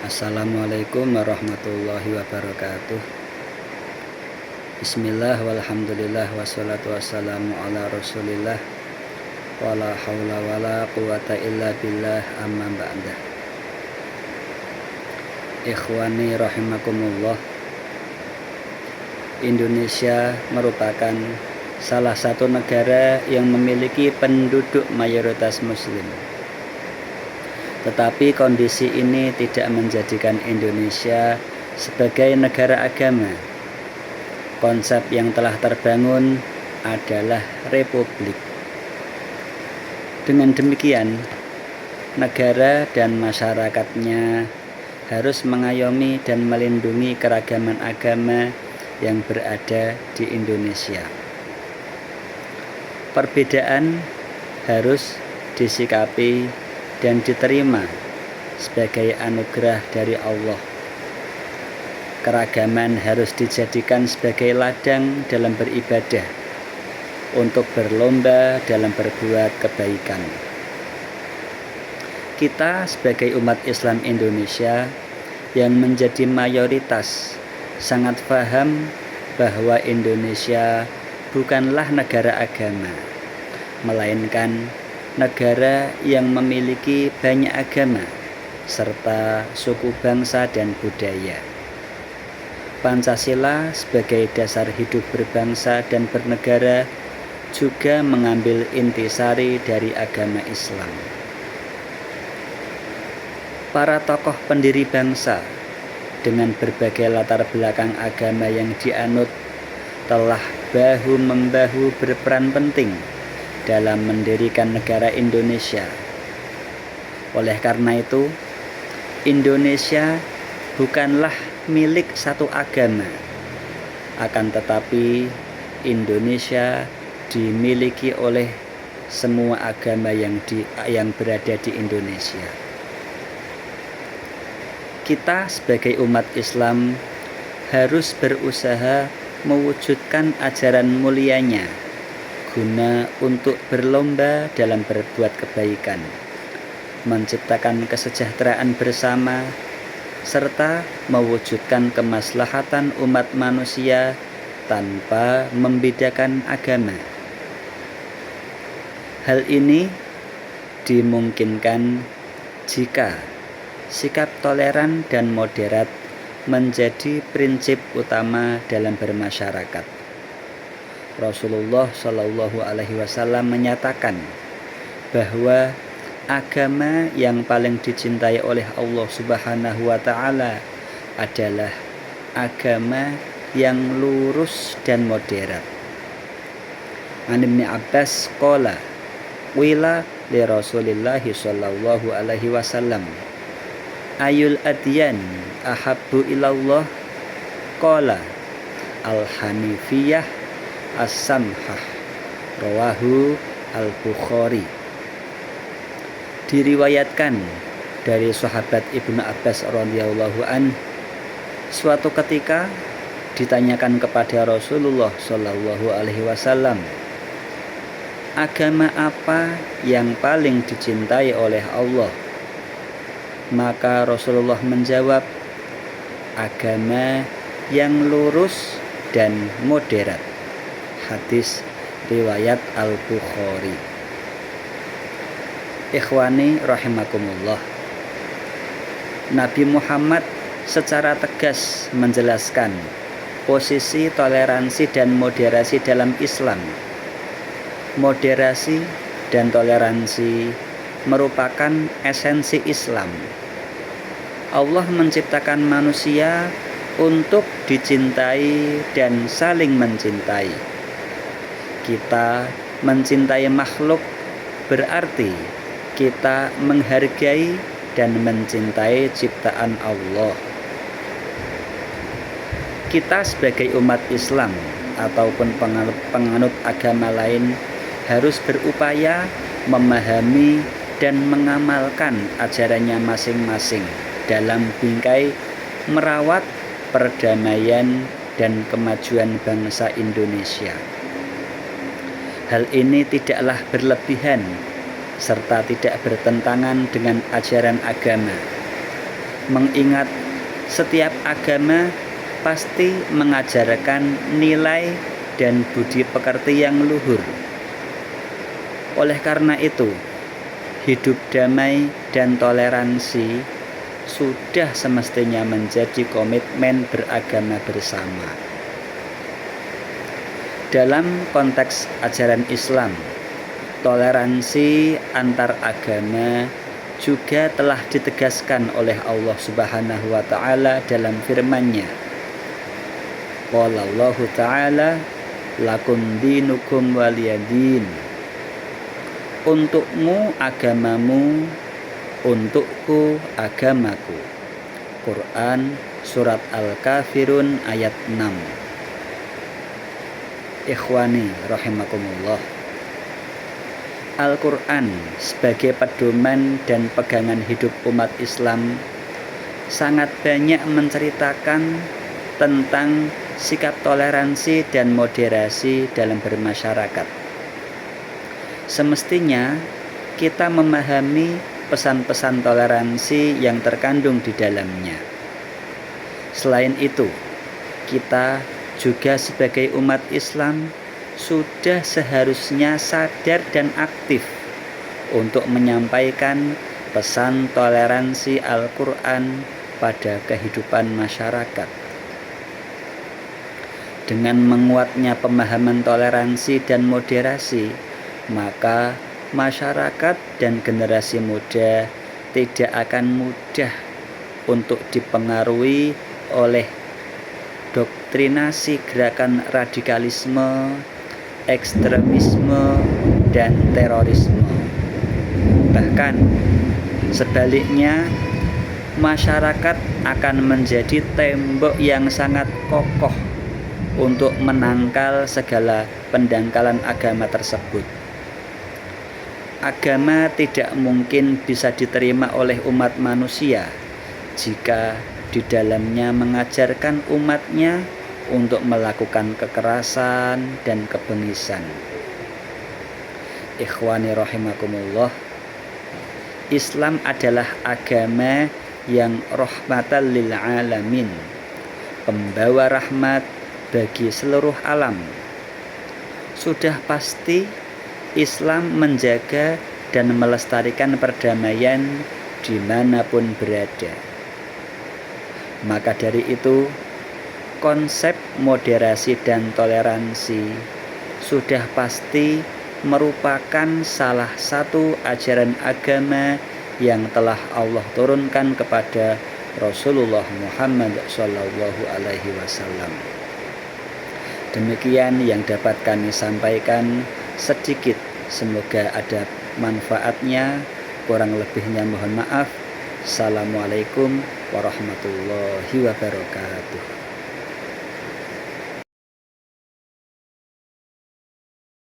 Assalamualaikum warahmatullahi wabarakatuh. Bismillah walhamdulillah wassalatu wassalamu ala rasulillah wala hawla wala quwata illa billah amma ba'dah. Ikhwani rahimakumullah, Indonesia merupakan salah satu negara yang memiliki penduduk mayoritas muslim. Tetapi kondisi ini tidak menjadikan Indonesia sebagai negara agama. Konsep yang telah terbangun adalah republik. Dengan demikian, negara dan masyarakatnya harus mengayomi dan melindungi keragaman agama yang berada di Indonesia. Perbedaan harus disikapi dan diterima sebagai anugerah dari Allah. Keragaman harus dijadikan sebagai ladang dalam beribadah, untuk berlomba dalam berbuat kebaikan. Kita sebagai umat Islam Indonesia yang menjadi mayoritas sangat paham bahwa Indonesia bukanlah negara agama, melainkan negara yang memiliki banyak agama serta suku bangsa dan budaya. Pancasila sebagai dasar hidup berbangsa dan bernegara juga mengambil intisari dari agama Islam. Para tokoh pendiri bangsa dengan berbagai latar belakang agama yang dianut telah bahu-membahu berperan penting dalam mendirikan negara Indonesia. Oleh karena itu, Indonesia bukanlah milik satu agama, akan tetapi Indonesia dimiliki oleh semua agama yang berada di Indonesia. Kita sebagai umat Islam harus berusaha mewujudkan ajaran mulianya guna untuk berlomba dalam berbuat kebaikan, menciptakan kesejahteraan bersama, serta mewujudkan kemaslahatan umat manusia tanpa membedakan agama. Hal ini dimungkinkan jika sikap toleran dan moderat menjadi prinsip utama dalam bermasyarakat. Rasulullah Shallallahu Alaihi Wasallam menyatakan bahwa agama yang paling dicintai oleh Allah Subhanahu Wa Taala adalah agama yang lurus dan moderat. An Ibnu Abbas qala wila li Rasulillah Shallallahu Alaihi Wasallam ayul adyan ahabbu ilallah qala al-hanifiyah as-samhah rawahu al-Bukhari. Diriwayatkan dari sahabat Ibnu Abbas radhiyallahu an, suatu ketika ditanyakan kepada Rasulullah Shallallahu Alaihi Wasallam, agama apa yang paling dicintai oleh Allah? Maka Rasulullah menjawab, agama yang lurus dan moderat. Hadis riwayat Al-Bukhari. Ikhwani rahimakumullah, Nabi Muhammad secara tegas menjelaskan posisi toleransi dan moderasi dalam Islam. Moderasi dan toleransi merupakan esensi Islam. Allah menciptakan manusia untuk dicintai dan saling mencintai. Kita mencintai makhluk berarti kita menghargai dan mencintai ciptaan Allah. Kita sebagai umat Islam ataupun penganut agama lain harus berupaya memahami dan mengamalkan ajarannya masing-masing dalam bingkai merawat perdamaian dan kemajuan bangsa Indonesia. Hal ini tidaklah berlebihan serta tidak bertentangan dengan ajaran agama. mengingat setiap agama pasti mengajarkan nilai dan budi pekerti yang luhur. Oleh karena itu, hidup damai dan toleransi sudah semestinya menjadi komitmen beragama bersama. Dalam konteks ajaran Islam, toleransi antar agama juga telah ditegaskan oleh Allah Subhanahu wa taala dalam firman-Nya. Qala Allah taala lakum dinukum waliyadin. Untukmu agamamu, untukku agamaku. Quran surat Al-Kafirun ayat 6. Ikhwani rahimakumullah. Al-Quran sebagai pedoman dan pegangan hidup umat Islam sangat banyak menceritakan tentang sikap toleransi dan moderasi dalam bermasyarakat. Semestinya kita memahami pesan-pesan toleransi yang terkandung di dalamnya. Selain itu, kita juga sebagai umat Islam sudah seharusnya sadar dan aktif untuk menyampaikan pesan toleransi Al-Quran pada kehidupan masyarakat. Dengan menguatnya pemahaman toleransi dan moderasi, maka masyarakat dan generasi muda tidak akan mudah untuk dipengaruhi oleh doktrinasi gerakan radikalisme, ekstremisme, dan terorisme. Bahkan sebaliknya, masyarakat akan menjadi tembok yang sangat kokoh untuk menangkal segala pendangkalan agama tersebut. Agama tidak mungkin bisa diterima oleh umat manusia jika di dalamnya mengajarkan umatnya untuk melakukan kekerasan dan kebengisan. Ikhwani rahimakumullah, Islam adalah agama yang rahmatan lil alamin, pembawa rahmat bagi seluruh alam. Sudah pasti Islam menjaga dan melestarikan perdamaian dimanapun berada. Maka dari itu, konsep moderasi dan toleransi sudah pasti merupakan salah satu ajaran agama yang telah Allah turunkan kepada Rasulullah Muhammad SAW. Demikian yang dapat kami sampaikan sedikit, semoga ada manfaatnya. Kurang lebihnya mohon maaf. Assalamualaikum warahmatullahi wabarakatuh.